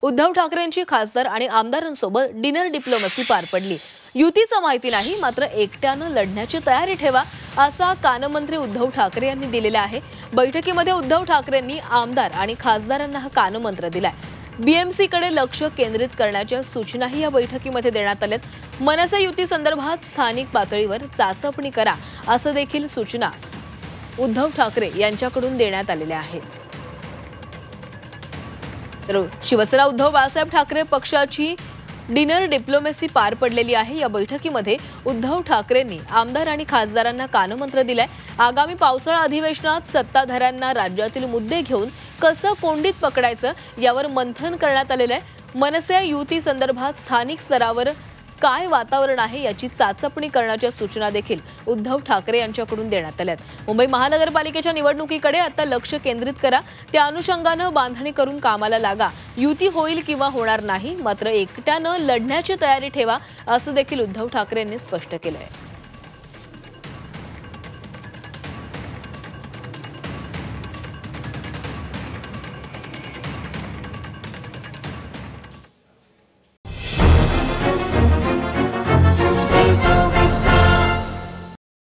उद्धव ठाकरेंची खासदार आणि आमदारांसोबत डिनर डिप्लोमसी पार पडली। युतीचं माहिती नाही, मात्र एकट्यानं लढण्याची तयारी ठेवा असा कानमंत्री उद्धव ठाकरे यांनी दिलेला आहे। बैठकीमध्ये उद्धव ठाकरेंनी आमदार आणि खासदारांना हा कानमंत्र दिलाय। बीएमसी कडे लक्ष केंद्रित करण्याच्या सूचनाही या बैठकीमध्ये देण्यात आल्यात। मनसे युती संदर्भात स्थानिक पातळीवर चाचपणी करा असं देखील सूचना उद्धव ठाकरे यांच्याकडून देण्यात आलेल्या आहेत। तर शिवसेना उद्धव बाळासाहेब ठाकरे पक्षाची डिनर डिप्लोमसी पार पडलेली आहे। या बैठकीमध्ये उद्धव ठाकरेंनी आमदार आणि खासदारांना कानमंत्र दिलाय। आगामी पावसाळा अधिवेशनात सत्ताधाऱ्यांना राज्यातील मुद्दे घेऊन कसं कोंडीत पकडायचं यावर मंथन करण्यात आलेलं आहे। मनसे युती संदर्भात स्थानिक स्तरावर काय वातावरण आहे याची चाचपणी करण्याच्या सूचना देखील उद्धव ठाकरे यांच्याकडून देण्यात आल्यात। मुंबई महानगरपालिकेच्या निवडणुकीकडे आता लक्ष केंद्रित करा, त्या अनुषंगाने बांधणी करून कामाला लागा। युती होईल किंवा होणार नाही, मात्र एकट्यानं लढण्याची तयारी ठेवा असं देखील उद्धव ठाकरे यांनी स्पष्ट केलंय।